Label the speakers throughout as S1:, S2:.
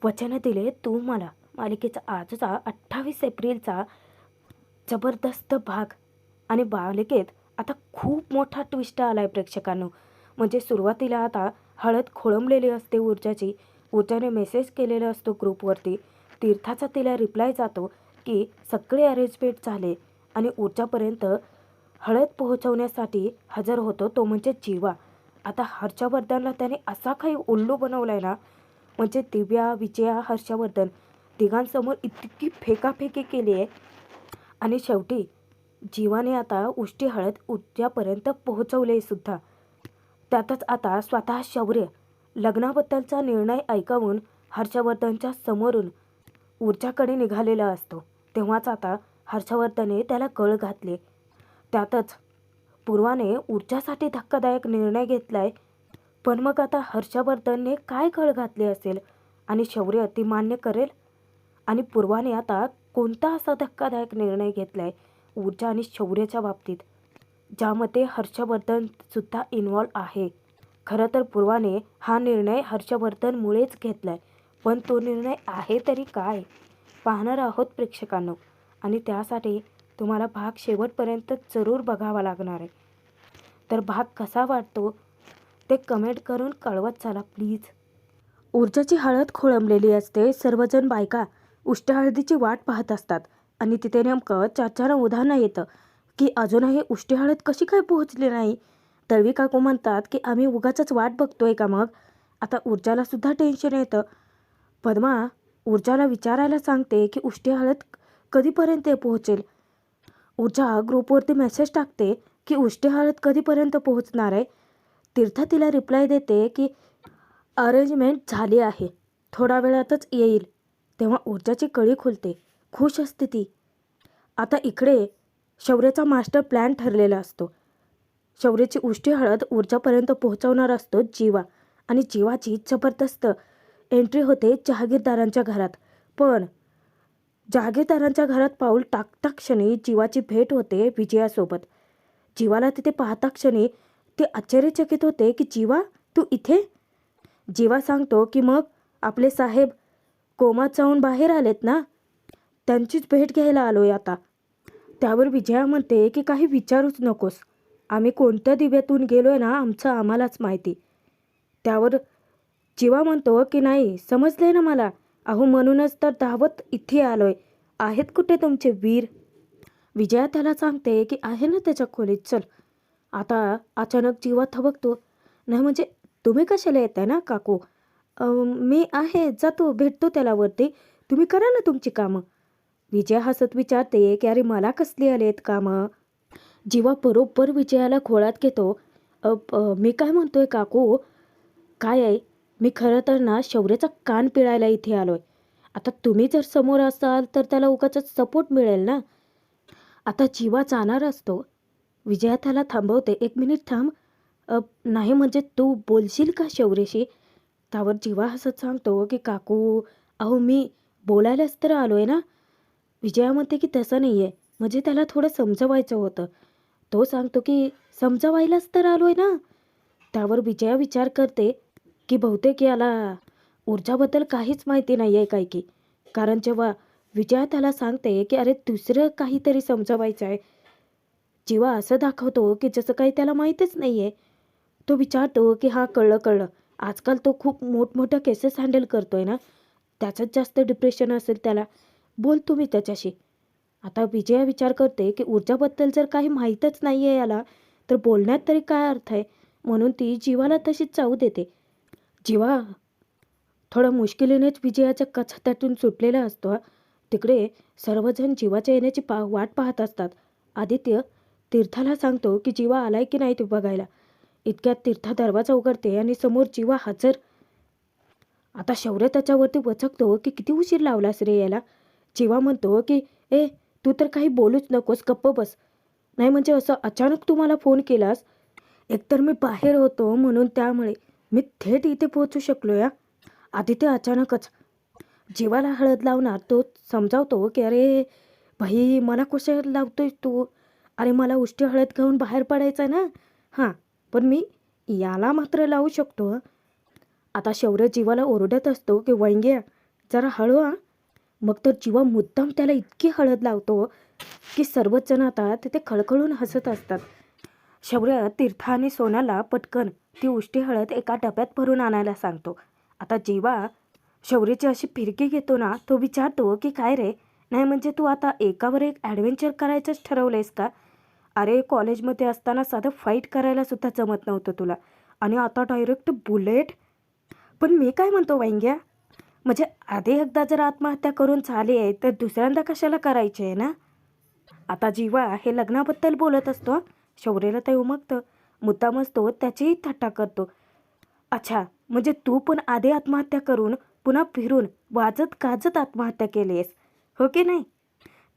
S1: वचन दिले तू मला. मालिकेचा आजचा 28 एप्रिलचा जबरदस्त भाग. आणि मालिकेत आता खूप मोठा ट्विस्ट आला आहे प्रेक्षकांनो. म्हणजे सुरुवातीला आता हळद खोळंबलेली असते ऊर्जाची. ऊर्जाने मेसेज केलेला असतो ग्रुपवरती. तीर्थाचा तिला रिप्लाय जातो की सगळे अरेंजमेंट झाले आणि ऊर्जापर्यंत हळद पोहोचवण्यासाठी हजर होतो तो म्हणजे जीवा. आता हर्षवर्धनला त्याने असा काही उल्लू बनवला आहे ना, म्हणजे दिव्या, विजया, हर्षवर्धन तिघांसमोर इतकी फेकाफेकी केली आहे. आणि शेवटी जीवाने आता उष्टी हळद ऊर्जापर्यंत पोहोचवले सुद्धा. त्यातच आता स्वतः शौर्य लग्नाबद्दलचा निर्णय ऐकावून हर्षवर्धनच्या समोरून ऊर्जाकडे निघालेला असतो. तेव्हाच आता हर्षवर्धनने त्याला गळ घातले. त्यातच पूर्वाने ऊर्जासाठी धक्कादायक निर्णय घेतलाय. पण मग आता हर्षवर्धनने काय गळ घातले असेल आणि शौर्य ती मान्य करेल? आणि पूर्वाने आता कोणता असा धक्कादायक निर्णय घेतलाय ऊर्जा आणि शौर्याच्या बाबतीत, ज्यामध्ये हर्षवर्धन सुद्धा इन्व्हॉल्व आहे? खरं तर पूर्वाने हा निर्णय हर्षवर्धनमुळेच घेतलाय. पण तो निर्णय आहे तरी काय, पाहणार आहोत प्रेक्षकांनो. आणि त्यासाठी तुम्हाला भाग शेवटपर्यंत जरूर बघावा लागणार आहे. तर भाग कसा वाटतो ते कमेंट करून कळवत चला प्लीज. ऊर्जाची हळद खोळंबलेली असते. सर्वजण बायका उष्ट्या हळदीची वाट पाहत असतात आणि तिथे नेमकं चाचानं उदाहरणं येतं की अजूनही उष्टी हळद कशी काय पोहोचली नाही. तळवी काकू म्हणतात की आम्ही उगाचच वाट बघतोय का मग. आता ऊर्जाला सुद्धा टेन्शन येतं. पद्मा ऊर्जाला विचारायला सांगते की उष्टी हळद कधीपर्यंत पोहोचेल. ऊर्जा ग्रुपवरती मेसेज टाकते की उष्टी हळद कधीपर्यंत पोहोचणार आहे. तीर्थ तिला रिप्लाय देते की अरेंजमेंट झाली आहे, थोड्या वेळातच येईल. तेव्हा ऊर्जाची कळी खुलते. खुश असते ती. आता इकडे शौर्याचा मास्टर प्लॅन ठरलेला असतो. शौर्याची उष्टी हळद ऊर्जापर्यंत पोहोचवणार असतो जीवा. आणि जीवाची जबरदस्त एंट्री होते जहागीरदारांच्या घरात. पण जहागीरदारांच्या घरात पाऊल टाकता क्षणी जीवाची भेट होते विजयासोबत. जीवाला तिथे पाहता क्षणी ते आश्चर्यचकित होते की जीवा तू इथे. जीवा सांगतो की मग आपले साहेब कोमात जाऊन बाहेर आलेत ना, त्यांचीच भेट घ्यायला आलोय आता. त्यावर विजया म्हणते की काही विचारूच नकोस, आम्ही कोणत्या दिव्यातून गेलोय ना आमचं आम्हालाच माहिती. त्यावर जीवा म्हणतो की नाही समजलंय ना मला, अहो म्हणूनच तर धावत इथे आलोय. आहेत कुठे तुमचे वीर. विजया त्याला सांगते की आहे ना त्याच्या खोलीत, चल. आता अचानक जीवा थबकतो. नाही म्हणजे तुम्ही कशाला येताय ना काकू. मी आहे, जातो, भेटतो त्याला वरती, तुम्ही करा ना तुमची कामं. विजया हसत विचारते की अरे मला कसली आलेत कामं. जीवा बरोबर विजयाला खोळात घेतो. मी काय म्हणतोय काकू, काय आहे, मी खरं तर ना शौर्याचा कान पिळायला इथे आलोय. आता तुम्ही जर समोर असाल तर त्याला उगाचच सपोर्ट मिळेल ना. आता जीवा जाणार असतो. विजया त्याला थांबवते. एक मिनिट थांब. नाही म्हणजे तू बोलशील का शौर्याशी. त्यावर जीवा हसत सांगतो की काकू अहो मी बोलायलाच तर आलोय ना. विजया म्हणते की तसं नाही आहे, म्हणजे त्याला थोडं समजवायचं होतं. तो सांगतो की समजवायलाच तर आलोय ना. त्यावर विजया विचार करते की बहुतेक याला ऊर्जाबद्दल काहीच माहिती नाही आहे काय की. कारण जेव्हा विजया त्याला सांगते की अरे दुसरं काहीतरी समजवायचं आहे, जीवा असं दाखवतो की जसं काही त्याला माहीतच नाही आहे. तो विचारतो की हां कळलं कळलं, आजकाल तो खूप मोठमोठ्या केसेस हँडल करतोय ना, त्याचंच जास्त डिप्रेशन असेल त्याला, बोल तुम्ही त्याच्याशी. आता विजया विचार करते की ऊर्जाबद्दल जर काही माहीतच नाही आहे याला तर बोलण्यात तरी काय अर्थ आहे. म्हणून ती जीवाला तशीच चावू देते. जीवा थोडा मुश्किलीनेच विजयाच्या कचाट्यातून सुटलेला असतो. तिकडे सर्वजण जीवाच्या येण्याची वाट पाहत असतात. आदित्य तीर्थाला सांगतो की जीवा आलाय की नाही ते बघायला. इतक्यात तीर्था दरवाजा उघडते आणि समोर जीवा हजर. आता शौर्य त्याच्यावरती वचकतो की किती उशीर लावलास रे याला. जीवा म्हणतो की ए तू तर काही बोलूच नकोस, गप्प बस. नाही म्हणजे असं अचानक तू मला फोन केलास. एकतर मी बाहेर होतो म्हणून त्यामुळे मी थेट इथे पोहोचू शकलो या. आदित्य अचानकच जीवाला हळद लावणार तो समजावतो की अरे भाई मला कशाला लावतोय तू. अरे मला उष्टी हळद घेऊन बाहेर पडायचं ना. हां पण मी याला मात्र लावू शकतो. आता शौर्य जीवाला ओरडत असतो की वैंग्या जरा हळू हा. मग तर जीवा मुद्दाम त्याला इतकी हळद लावतो की सर्वच जण आता तिथे खळखळून हसत असतात. शौर्य तीर्थ आणि सोनाला पटकन ती उष्टी हळद एका डब्यात भरून आणायला सांगतो. आता जीवा शौर्याची अशी फिरकी घेतो ना, तो विचारतो की काय रे, नाही म्हणजे तू आता एकावर एक ॲडव्हेंचर करायचंच ठरवलंयस का? अरे कॉलेजमध्ये असताना साधं फाईट करायला सुद्धा जमत नव्हतं तुला, आणि आता डायरेक्ट बुलेट. पण मी काय म्हणतो वांग्या, म्हणजे आधी एकदा जर आत्महत्या करून झाली आहे तर दुसऱ्यांदा कशाला करायची आहे ना? आता जीवा हे लग्नाबद्दल बोलत असतो. शौर्याला ते उमगतं. मुद्दामच तो त्याचीही थट्टा करतो. अच्छा, म्हणजे तू पण आधी आत्महत्या करून पुन्हा फिरून वाजत गाजत आत्महत्या केली आहेस, हो की नाही?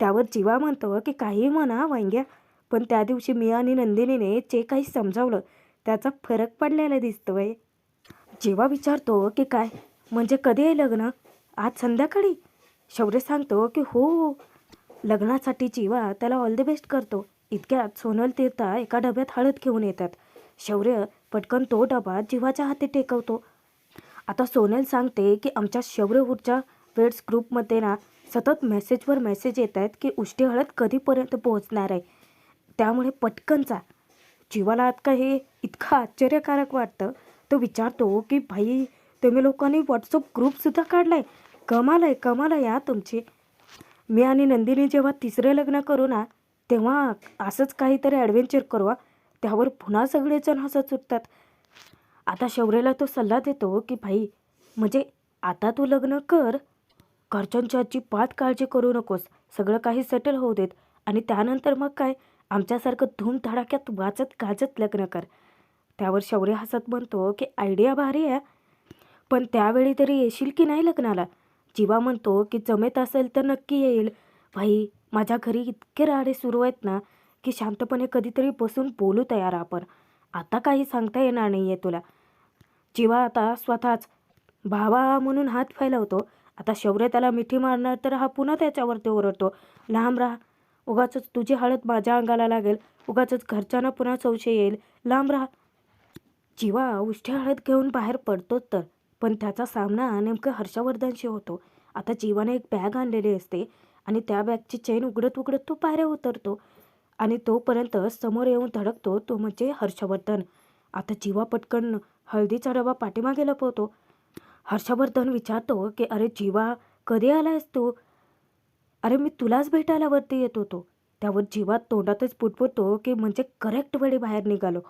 S1: त्यावर जीवा म्हणतो की काही म्हणा वांग्या, पण त्या दिवशी मी आणि नंदिनीने जे काही समजावलं त्याचा फरक पडलेला दिसतोय. जीवा विचारतो की काय म्हणजे कधी आहे लग्न? आज संध्याकाळी? शौर्य सांगतो की हो. लग्नासाठी जीवा त्याला ऑल द बेस्ट करतो. इतक्यात सोनल तीर्था एका डब्यात हळद घेऊन येतात. शौर्य पटकन तो डबा जीवाच्या हाती टेकवतो. आता सोनल सांगते की आमच्या शौर्य ऊर्जा वेड्स ग्रुपमध्ये ना सतत मेसेजवर मेसेज येत आहेत की उष्टी हळद कधीपर्यंत पोहोचणार आहे, त्यामुळे पटकन जा. जीवाला आता हे इतकं आश्चर्यकारक वाटतं. तो विचारतो की भाई, तुम्ही लोकांनी व्हॉट्सअप ग्रुपसुद्धा काढलाय? कमाल आहे, कमाल आहे या तुमची. मी आणि नंदिनी जेव्हा तिसरं लग्न करू ना, तेव्हा असंच काहीतरी ॲडव्हेंचर करू. त्यावर पुन्हा सगळेजण हसत सुटतात. आता शौर्याला तो सल्ला देतो की भाई, म्हणजे आता तू लग्न कर, घरच्यांची अजिबात काळजी करू नकोस, सगळं काही सेटल होऊ देत, आणि त्यानंतर मग काय आमच्यासारखं धूमधडाक्यात वाजत गाजत लग्न कर. त्यावर शौर्य हसत म्हणतो की आयडिया भारी आहे, पण त्यावेळी तरी येशील की नाही लग्नाला? जीवा म्हणतो की जमेत असेल तर नक्की येईल. भाई, माझ्या घरी इतके राडे सुरू आहेत ना की शांतपणे कधीतरी बसून बोलू तयार आपण. आता काही सांगता येणार नाही आहे तुला. जीवा आता स्वतःच भावा म्हणून हात फैलावतो. आता शौर्य त्याला मिठी मारणार तर हा पुन्हा त्याच्यावरती ओरडतो, लांब राहा, उगाचच तुझी हळद माझ्या अंगाला लागेल, उगाचच घरच्यांना पुन्हा संशय येईल, लांब राहा. जीवा उष्टी हळद घेऊन बाहेर पडतोच तर, पण त्याचा सामना नेमकं हर्षवर्धनशी होतो. आता जीवाने एक बॅग आणलेली असते आणि त्या बॅगची चेन उघडत उघडत तो पायऱ्या उतरतो, आणि तोपर्यंत समोर येऊन धडकतो तो म्हणजे हर्षवर्धन. आता जीवा पटकन हळदीचा डबा पाठीमागे लपवतो. हर्षवर्धन विचारतो की अरे जीवा, कधी आलायस तू? अरे मी तुलाच भेटायला वरती येत होतो. त्यावर जीवा तोंडातच पुटपुटतो की म्हणजे करेक्ट वेळी बाहेर निघालो.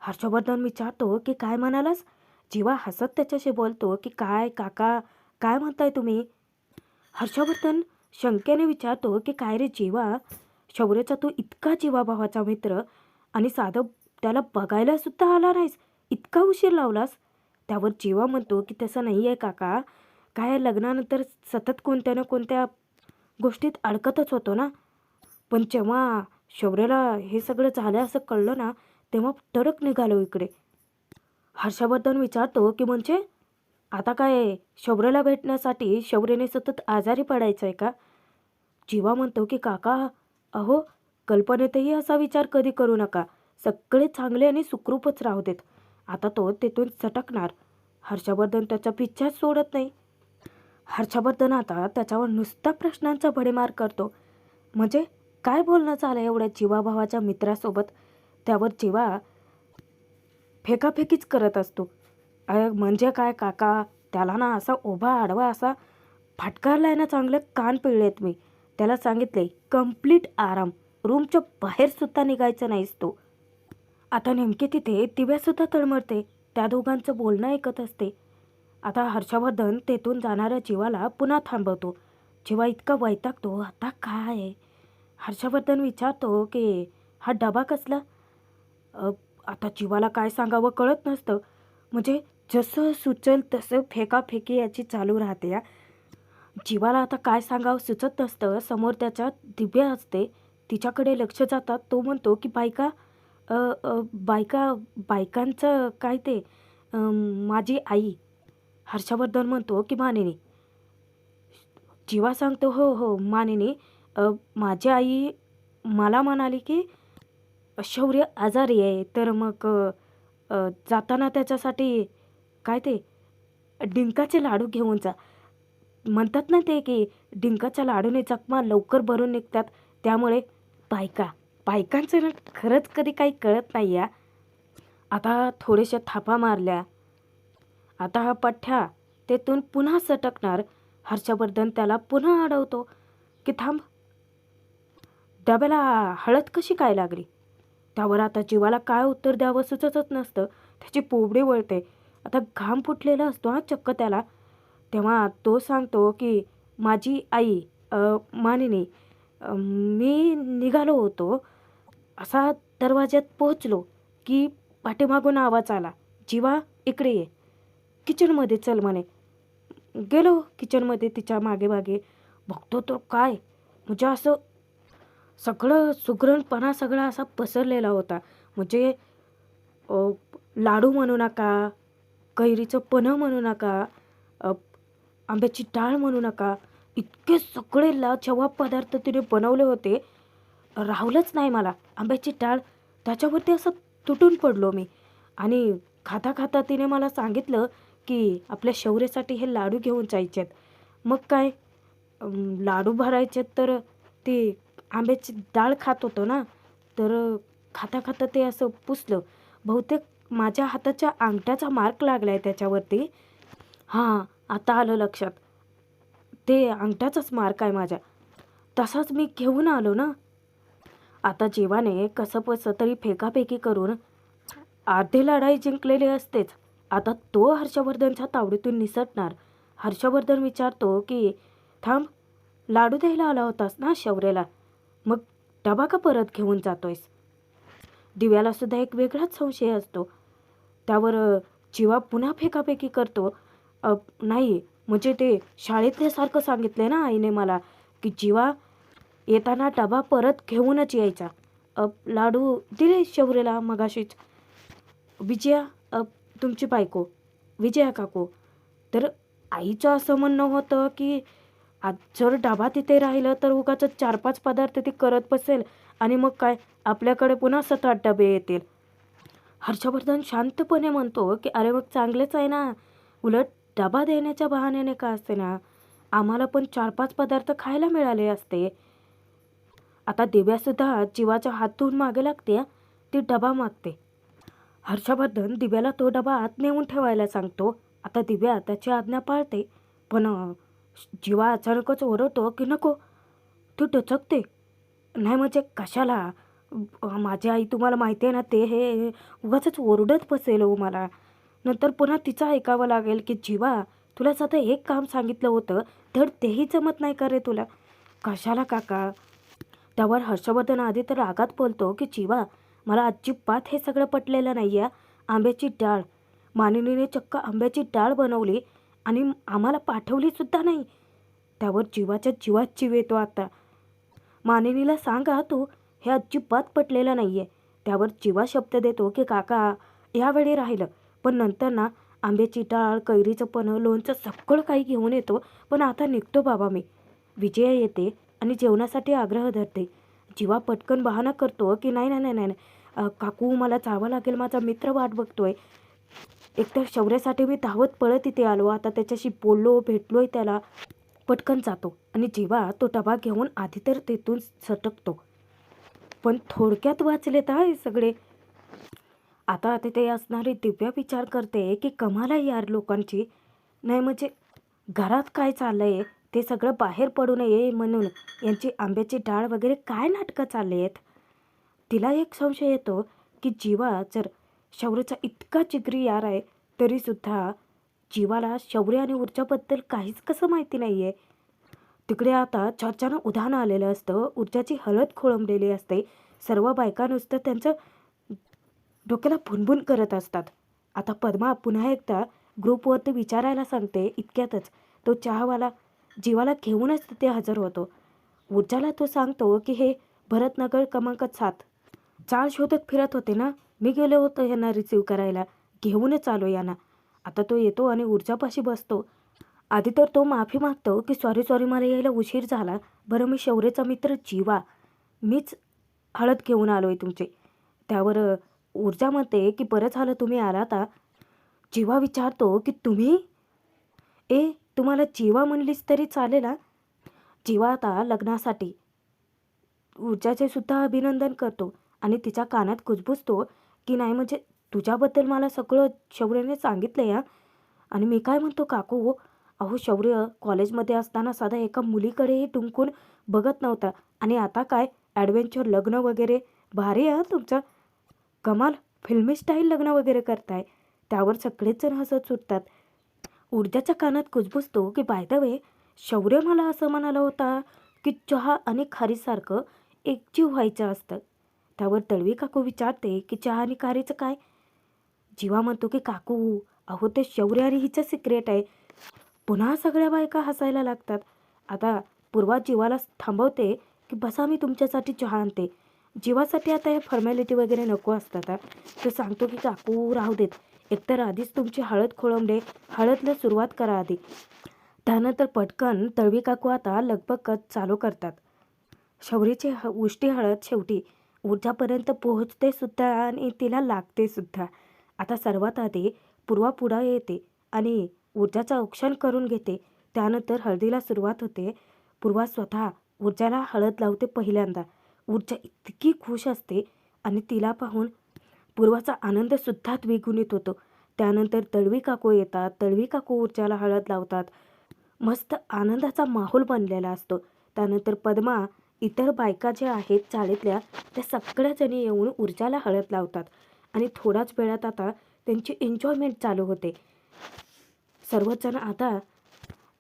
S1: हर्षवर्धन विचारतो की काय म्हणालास? जीवा हसत त्याच्याशी बोलतो की काय काका, काय म्हणताय तुम्ही? हर्षवर्धन शंकेने विचारतो की काय रे जीवा, शौर्याचा तू इतका जीवाभावाचा मित्र, आणि साधं त्याला बघायला सुद्धा आला नाहीस, इतका उशीर लावलास? त्यावर जीवा म्हणतो की तसं नाही आहे काका, काय लग्नानंतर सतत कोणत्या ना कोणत्या गोष्टीत अडकतच होतो ना, पण जेव्हा शौर्याला हे सगळं झालं असं कळलं ना, तेव्हा टरक निघालो इकडे. हर्षवर्धन विचारतो की म्हणजे आता काय शौर्याला भेटण्यासाठी शौर्याने सतत आजारी पडायचं आहे का? जीवा म्हणतो की काका, अहो कल्पनेतही असा विचार कधी करू नका, सगळे चांगले आणि सुखरूपच राहू देत. आता तो तेथून सटकणार. हर्षवर्धन त्याचा पिच्छाच सोडत नाही. हर्षवर्धन आता त्याच्यावर नुसता प्रश्नांचा भडीमार करतो. म्हणजे काय बोलणं चाललं एवढ्या जीवाभावाच्या मित्रासोबत? त्यावर जीवा फेकाफेकीच करत असतो. म्हणजे काय काका, त्याला ना असा उभा आडवा असा फटकारलाय ना, चांगले कान पिळलेत मी. त्याला सांगितले कंप्लीट आराम, रूमच्या बाहेरसुद्धा निघायचं नाहीस तो. आता नेमके तिथे दिव्यासुद्धा तळमळते, त्या दोघांचं बोलणं ऐकत असते. आता हर्षवर्धन तेथून जाणाऱ्या जीवाला पुन्हा थांबवतो. जीवा इतका वैतागतो, आता काय? हर्षवर्धन विचारतो की हा डबा कसला? आता जीवाला काय सांगावं कळत नसतं. म्हणजे जसं सुचल तसं फेकाफेकी याची चालू राहते या. जीवाला आता काय सांगावं सुचत नसतं. समोर त्याच्या दिव्या असते, तिच्याकडे लक्ष जातात. तो म्हणतो की बायका, बायकांचं काय ते, माझी आई. हर्षवर्धन म्हणतो की मानिनी. जीवा सांगतो हो हो मानिनी, माझी आई मला म्हणाली की शौर्य आजारी आहे, तर मग जाताना त्याच्यासाठी काय ते डिंकाचे लाडू घेऊन जा. म्हणतात ना ते की डिंकाच्या लाडूने जखमा लवकर भरून निघतात. त्यामुळे बायकांचं ना खरंच कधी काही कळत नाही या. आता थोड्याशा थापा मारल्या. आता हा पठ्ठ्या तेथून पुन्हा सटकणार. हर्षवर्धन त्याला पुन्हा अडवतो की थांब, डब्याला हळद कशी काय लागली? त्यावर आता जीवाला काय उत्तर द्यावं सुचतच नसतं. त्याची पोबडी वळते. आता घाम फुटलेला असतो हा चक्क त्याला. तेव्हा तो सांगतो की माझी आई मानिनी, मी निघालो होतो. असा दरवाज्यात पोहोचलो की पाठीमागून आवाज आला, जीवा इकडे ये, किचनमध्ये चल म्हणे. गेलो किचनमध्ये तिच्या मागे मागे. बघतो तर काय, म्हणजे असं सगळं सुगरणपणा सगळा असा पसरलेला होता. म्हणजे अ, लाडू म्हणू नका, कैरीचं पन्हं म्हणू नका, अ, आंब्याची डाळ म्हणू नका, इतके सगळे लाजवाब पदार्थ तिने बनवले होते. राहवलंच नाही मला. आंब्याची डाळ, त्याच्यावरती असं तुटून पडलो मी. आणि खाता खाता तिने मला सांगितलं की आपल्या शौर्यासाठी हे लाडू घेऊन जायचे आहेत. मग काय, लाडू भरायचे तर ते आंब्याची डाळ खात होतो ना, तर खाता खाता ते असं पुसलं. बहुतेक माझ्या हाताच्या अंगठ्याचा मार्क लागला आहे त्याच्यावरती. हां, आता आलं लक्षात. ते अंगठ्याचाच मार्क आहे माझ्या. तसाच मी घेऊन आलो ना. आता जीवाने कसंबसं तरी फेकाफेकी करून अर्धी लढाई जिंकलेली असतेच. आता तो हर्षवर्धनच्या तावडीतून निसटणार. हर्षवर्धन विचारतो की थांब, लाडू द्यायला आला होतास ना शौर्याला, मग डबा का परत घेऊन जातोयस? दिव्याला सुद्धा एक वेगळाच संशय असतो. त्यावर जीवा पुन्हा फेकाफेकी करतो. नाही, म्हणजे ते शाळेतल्यासारखं सांगितलं ना आईने मला की जीवा येताना डबा परत घेऊनच यायचा. लाडू दिले शौर्याला मगाशीच. विजया, तुमची बायको विजया काकू. तर आईचं असं म्हणणं होतं की आज जर डबा तिथे राहिलं तर उगाच 4-5 पदार्थ ती करत बसेल आणि मग काय, आपल्याकडे पुन्हा 7-8 डबे येतील. हर्षवर्धन शांतपणे म्हणतो की अरे मग चांगलेच आहे ना, उलट डबा देण्याच्या बहाण्याने का असते ना, आम्हाला पण 4-5 पदार्थ खायला मिळाले असते. आता दिव्यासुद्धा जीवाच्या हात धुवून मागे लागते. ती डबा मागते. हर्षवर्धन दिव्याला तो डबा आत नेऊन ठेवायला सांगतो. आता दिव्या त्याची आज्ञा पाळते. पण जीवा अचानकच ओरडतो की नको. ती टचकते. नाही म्हणजे कशाला? माझी आई तुम्हाला माहिती आहे ना, ते हे उगाचच ओरडत बसेल हो मला. नंतर पुन्हा तिचं ऐकावं लागेल की जीवा, तुला साधं एक काम सांगितलं होतं तर तेही जमत नाही का रे तुला? कशाला काका? त्यावर हर्षवर्धन आधी तर रागात बोलतो की जीवा, मला अजिबात हे सगळं पटलेलं नाही आहे. आंब्याची डाळ, मानिनीने चक्क आंब्याची डाळ बनवली आणि आम्हाला पाठवलीसुद्धा नाही. त्यावर जीवाच्या जीवात जीव येतो आता. मानिनीला सांगा तू, हे अजिबात पटलेलं नाही आहे. त्यावर जीवा शब्द देतो की काका, यावेळी राहिलं, पण नंतर ना आंब्याची डाळ, कैरीचं पन्हं, लोणचं सगळं काही घेऊन येतो. पण आता निघतो बाबा मी. विजया येते आणि जेवणासाठी आग्रह धरते. जीवा पटकन बहाणा करतो की नाही नाही नाही नाही नाही, काकू मला जावं लागेल, माझा मित्र वाट बघतोय. एकतर शौर्यासाठी मी धावत पळत इथे आलो, आता त्याच्याशी बोललो, भेटलोय त्याला. पटकन जातो आणि जीवा तो डबा घेऊन आधी तर तेथून सटकतो. पण थोडक्यात वाचलेत हा हे सगळे. आता तिथे असणारी दिव्या विचार करते की कमाल आहे यार लोकांची. नाही म्हणजे घरात काय चाललंय ते सगळं बाहेर पडू नये म्हणून यांची आंब्याची डाळ वगैरे काय नाटकं चालले आहेत. तिला एक संशय येतो की जीवा जर शौर्याचा इतका जिगरी यार आहे तरीसुद्धा जीवाला शौर्य आणि ऊर्जाबद्दल काहीच कसं माहिती नाही आहे. तिकडे आता चर्चानं उधाण आलेलं असतं. ऊर्जाची हळद खोळंबलेली असते. सर्व बायका नुसतं त्यांचं डोक्याला भुनभुन करत असतात. आता पद्मा पुन्हा एकदा ग्रुपवरती विचारायला सांगते. इतक्यातच तो चहावाला जीवाला घेऊनच तिथे हजर होतो. ऊर्जाला तो सांगतो की हे भरतनगर क्रमांक 7 चाळ शोधत फिरत होते ना, मी गेलो होतो यांना रिसीव्ह करायला, घेऊनच आलो यांना. आता तो येतो आणि ऊर्जापाशी बसतो. आधी तर तो माफी मागतो की सॉरी सॉरी, मला यायला उशीर झाला. बरं मी शौर्याचा मित्र जीवा, मीच हळद घेऊन आलो आहे तुमचे. त्यावर ऊर्जा म्हणते की बरं झालं तुम्ही आलात. जीवा विचारतो की तुम्ही? ए तुम्हाला जीवा म्हणलीस तरी चालेल हा. जीवा आता लग्नासाठी ऊर्जाचे सुद्धा अभिनंदन करतो आणि तिच्या कानात कुजबुजतो की नाही म्हणजे तुझ्याबद्दल मला सगळं शौर्याने सांगितलं या. आणि मी काय म्हणतो काकू, अहो शौर्य कॉलेजमध्ये असताना साधा एका मुलीकडेही टुंकून बघत नव्हता आणि आता काय ॲडव्हेंचर लग्न वगैरे. भारी आहे तुमचं, कमाल, फिल्मी स्टाईल लग्न वगैरे करताय. त्यावर सगळेच जण हसत सुटतात. ऊर्जाच्या कानात कुजबुजतो की बाय द वे, शौर्य मला असं म्हणाला होता की चहा आणि खारीसारखं एकजीव व्हायचं असतं. त्यावर तळवी काकू विचारते की चहा आणि खारीचं काय? जीवा म्हणतो की काकू, अहो ते शौर्य आणि हिचं सिक्रेट आहे. पुन्हा सगळ्या बायका हसायला लागतात. आता पूर्वा जीवाला थांबवते की बसा मी तुमच्यासाठी चहा आणते. जीवासाठी आता हे फॉर्मॅलिटी वगैरे नको असतात हा. तो सांगतो की काकू राहू देत, एकतर आधीच तुमची हळद खोळंबले, हळदला सुरुवात करा आधी. त्यानंतर पटकन तळवी काकू आता लगबग चालू करतात. शौर्याची उष्टी हळद शेवटी ऊर्जापर्यंत पोहोचते सुद्धा आणि तिला लागते सुद्धा. आता सर्वात आधी पूर्वा पुढं येते आणि ऊर्जाचं औक्षण करून घेते. त्यानंतर हळदीला सुरुवात होते. पूर्वा स्वतः ऊर्जाला हळद लावते पहिल्यांदा. ऊर्जा इतकी खुश असते आणि तिला पाहून पूर्वाचा आनंदसुद्धा द्विगुणित होतो. त्यानंतर तळवी काकू येतात. तळवी काकू ऊर्जाला हळद लावतात. मस्त आनंदाचा माहोल बनलेला असतो. त्यानंतर पद्मा, इतर बायका ज्या आहेत चाळीतल्या, त्या सगळ्याजणी येऊन ऊर्जाला हळद लावतात आणि थोड्याच वेळात आता त्यांची एन्जॉयमेंट चालू होते. सर्वजण आता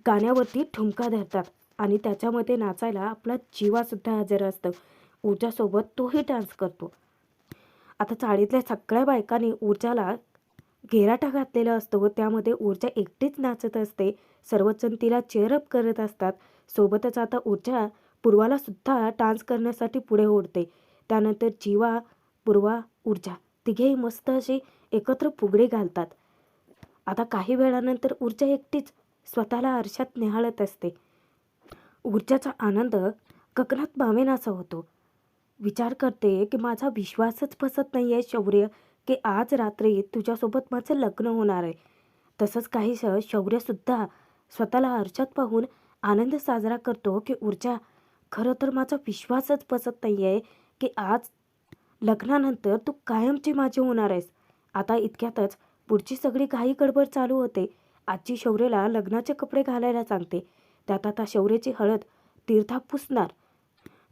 S1: गाण्यावरती ठुमका धरतात आणि त्याच्यामध्ये नाचायला आपला जीवासुद्धा हजर असतं. ऊर्जासोबत तोही डान्स करतो. आता चाळीतल्या सगळ्या बायकांनी ऊर्जाला घेराटा घातलेला असतो. त्यामध्ये ऊर्जा एकटीच नाचत असते. सर्वजण तिला चेअरअप करत असतात. सोबतच आता ऊर्जा पूर्वाला सुद्धा डान्स करण्यासाठी पुढे ओढते. त्यानंतर जीवा, पूर्वा, ऊर्जा तिघेही मस्त अशी एकत्र फुगडी घालतात. आता काही वेळानंतर ऊर्जा एकटीच स्वतःला आरशात निहाळत असते. ऊर्जाचा आनंद गगनात मावेनासा होतो. विचार करते की माझा विश्वासच बसत नाही आहे शौर्य, की आज रात्री तुझ्यासोबत माझं लग्न होणार आहे. तसंच काहीसं शौर्यसुद्धा स्वतःला आरशात पाहून आनंद साजरा करतो की ऊर्जा, खरं तर माझा विश्वासच बसत नाही आहे की आज लग्नानंतर तू कायमची माझी होणार आहेस. आता इतक्यातच पुढची सगळी घाई गडबड चालू होते. आजी शौर्यला लग्नाचे कपडे घालायला सांगते. त्यात आता शौर्याची हळद तीर्था पुसणार,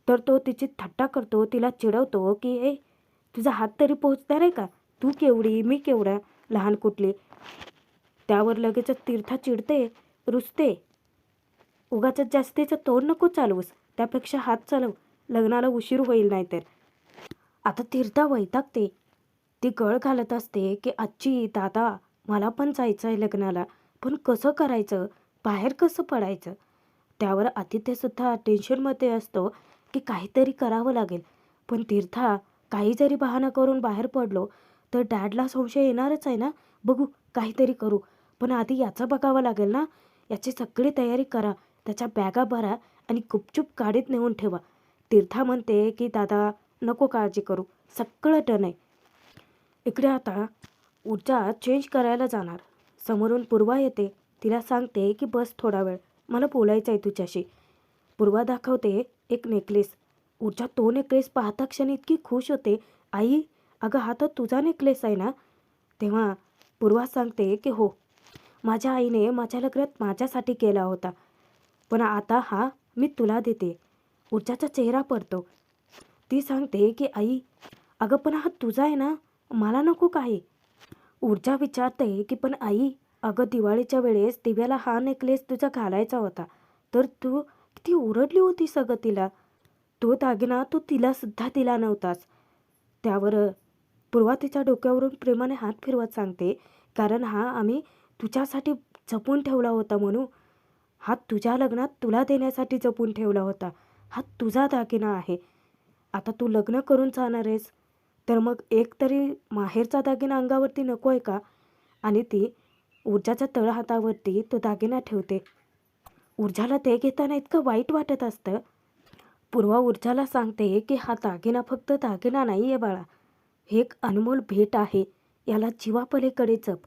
S1: तर तो तिची थट्टा करतो. तिला चिडवतो की ए, तुझा हात तरी पोहोचणार आहे का? तू केवढी, मी केवढा लहान कुठली? त्यावर लगेचच तीर्था चिडते, रुसते. उगाचच जास्तीचं तोंड नको चालवूस, त्यापेक्षा हात चालव, लग्नाला उशीर होईल नाहीतर. आता तीर्था वैतागते. ती गळ घालत असते की आजी, दादा, मला पण जायचं आहे लग्नाला, पण कसं करायचं, बाहेर कसं पडायचं? त्यावर आदित्यसुद्धा टेन्शनमध्ये असतो की काहीतरी करावं लागेल. पण तीर्था, काही जरी बहाणा करून बाहेर पडलो तर डॅडला संशय येणारच आहे ना. बघू, काहीतरी करू, पण आधी याचं बघावं लागेल ना. याची सगळी तयारी करा, त्याच्या बॅगा भरा आणि गुपचूप गाडीत नेऊन ठेवा. तीर्था म्हणते की दादा, नको काळजी करू, सगळं डन आहे. इकडे आता ऊर्जा चेंज करायला जाणार. समोरून पूर्वा येते. तिला सांगते की बस थोडा वेळ, मला बोलायचं आहे तुझ्याशी. पूर्वा दाखवते एक नेकलेस. ऊर्जा तो नेकलेस पाहता क्षणी इतकी खुश होते. आई, अगं हा तर तुझा नेकलेस आहे ना? तेव्हा पूर्वा सांगते की हो, माझ्या आईने माझ्या लग्नात माझ्यासाठी केला होता, पण आता हा मी तुला देते. ऊर्जाचा चेहरा पडतो. ती सांगते की आई, अगं पण हा तुझा आहे ना, मला नको काही. ऊर्जा विचारते की पण आई, अगं दिवाळीच्या वेळेस दिव्याला हा नेकलेस तुझा घालायचा होता, तर तू किती ओरडली होती सगळं तिला. तो दागिना तू तिलासुद्धा दिला नव्हतास. त्यावर पूर्वा तिच्या डोक्यावरून प्रेमाने हात फिरवत सांगते, कारण हा आम्ही तुझ्यासाठी जपून ठेवला होता म्हणू. हा तुझ्या लग्नात तुला देण्यासाठी जपून ठेवला होता. हा तुझा दागिना आहे. आता तू लग्न करून जाणार आहेस, तर मग एक तरी माहेरचा दागिना अंगावरती नको आहे का? आणि ती ऊर्जाच्या तळहातावरती तो दागिना ठेवते. ऊर्जाला ते घेताना इतकं वाईट वाटत असतं. पूर्वा ऊर्जाला सांगते की हा दागिना फक्त दागिना नाही आहे बाळा, हे एक अनमोल भेट आहे. याला जीवापलीकडे जप.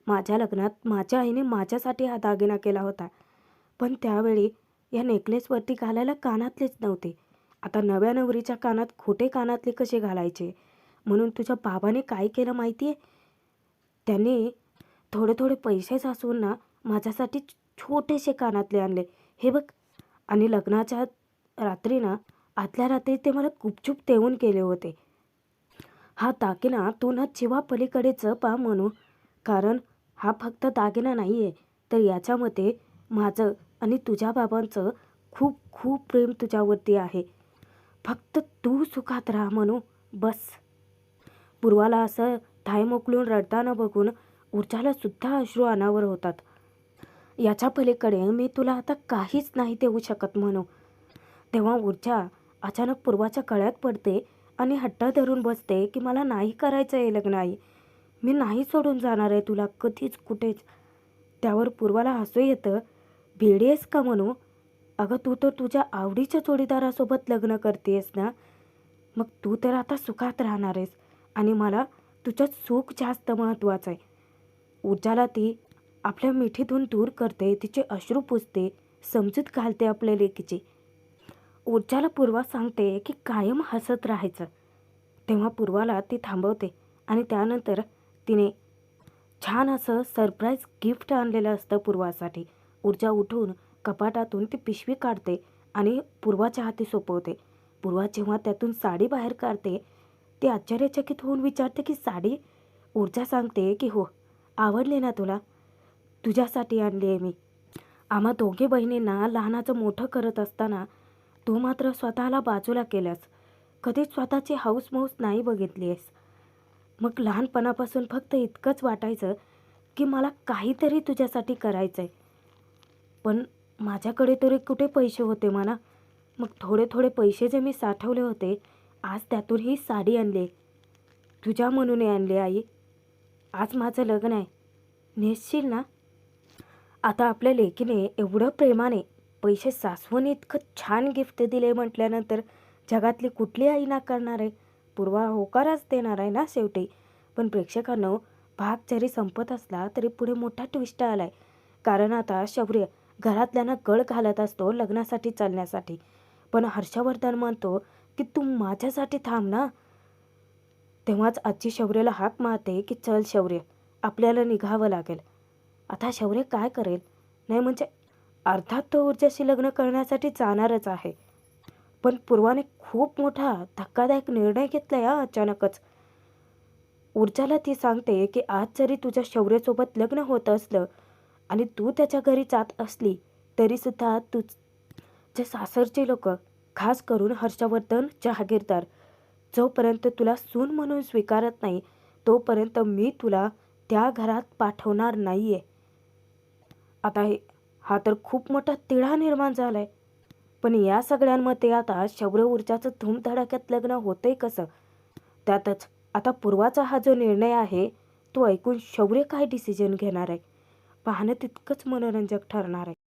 S1: माझ्या लग्नात माझ्या आईने माझ्यासाठी हा दागिना केला होता. पण त्यावेळी या नेकलेसवरती घालायला कानातलेच नव्हते. आता नव्या नवरीच्या कानात खोटे कानातले कसे घालायचे? म्हणून तुझ्या बाबाने काय केलं माहिती आहे? त्यांनी थोडे थोडे पैसे साचवून ना माझ्यासाठी छोटेसे कानातले आणले. हे बघ. आणि लग्नाच्या रात्री ना आदल्या रात्री ते मला गुपचूप देऊन गेले होते. हा दागिना तू ना जीवा पलीकडे जप म्हणू. कारण हा फक्त दागिना नाही आहे, तर याच्यामध्ये माझं आणि तुझ्या बाबांचं खूप खूप प्रेम तुझ्यावरती आहे. फक्त तू सुखात राहा म्हणू. बस. पूर्वाला असं थाय मोकलून रडताना बघून ऊर्जाला सुद्धा अश्रू अनावर होतात. याच्या पलीकडे मी तुला आता काहीच नाही देऊ शकत म्हणू. तेव्हा ऊर्जा अचानक पूर्वाच्या गळ्यात पडते आणि हट्ट धरून बसते की मला नाही करायचं आहे लग्न आई. मी नाही सोडून जाणार आहे तुला कधीच कुठेच. त्यावर पूर्वाला हसू येतं. भेडी आहेस का म्हणू? अगं तू तर तुझ्या आवडीच्या जोडीदारासोबत लग्न करतेस ना. मग तू तर आता सुखात राहणार आहेस आणि मला तुझं सुख जास्त महत्त्वाचं आहे. ऊर्जाला ती आपल्या मिठीतून दूर करते, तिचे अश्रू पुसते, समजूत घालते आपल्या लेकीची. ऊर्जाला पूर्वा सांगते की कायम हसत राहायचं. तेव्हा पूर्वाला ती थांबवते आणि त्यानंतर तिने छान असं सरप्राईज गिफ्ट आणलेलं असतं पूर्वासाठी. ऊर्जा उठून कपाटातून ती पिशवी काढते आणि पूर्वाच्या हाती सोपवते. पूर्वा जेव्हा त्यातून साडी बाहेर काढते, ती आश्चर्यचकित होऊन विचारते की साडी? ऊर्जा सांगते की हो, आवडली ना तुला? तुझ्यासाठी आणली आहे मी. आम्हा दोघे बहिणींना लहानाचं मोठं करत असताना तू मात्र स्वतःला बाजूला केल्यास. कधीच स्वतःची हौस-मौस नाही बघितली आहेस. मग लहानपणापासून फक्त इतकंच वाटायचं की मला काहीतरी तुझ्यासाठी करायचं आहे. पण माझ्याकडे तरी कुठे पैसे होते म्हणा. मग थोडे थोडे पैसे जे मी साठवले होते, आज त्यातून ही साडी आणली. तुझ्या म्हणून आणली आई. आज माझं लग्न आहे. नेसशील ना? आता आपल्या लेकीने एवढं प्रेमाने पैसे साचवून इतकं छान गिफ्ट दिले म्हटल्यानंतर जगातली कुठली आई नाकारणार आहे? पूर्वा होकारच देणार आहे ना शेवटी. पण प्रेक्षकांनो, भाग जरी संपत असला तरी पुढे मोठा ट्विस्ट आला आहे. कारण आता शौर्य घरातल्यांना गळ घालत असतो लग्नासाठी चालण्यासाठी. पण हर्षवर्धन म्हणतो की तू माझ्यासाठी थांब ना. तेव्हाच आजी शौर्यला हाक मारते की चल शौर्य, आपल्याला निघावं लागेल. आता शौर्य काय करेल? नाही म्हणजे अर्थात तो ऊर्जाशी लग्न करण्यासाठी जाणारच आहे. पण पूर्वाने खूप मोठा धक्कादायक निर्णय घेतला या अचानकच. ऊर्जाला ती सांगते की आज जरी तुझ्या शौर्यसोबत लग्न होत असलं आणि तू त्याच्या घरी जात असली तरीसुद्धा तुझे सासरचे लोक, खास करून हर्षवर्धन जहागीरदार, जोपर्यंत तुला सून म्हणून स्वीकारत नाही तोपर्यंत मी तुला त्या घरात पाठवणार नाही आहे. आता हा तर खूप मोठा तिढा निर्माण झाला आहे. पण या सगळ्यांमध्ये आता शौर्य ऊर्जाचं धूमधडाक्यात लग्न होतंय कसं? त्यातच आता पूर्वाचा हा जो निर्णय आहे तो ऐकून शौर्य काय डिसिजन घेणार आहे? पाहणं तितकंच मनोरंजक ठरणार आहे.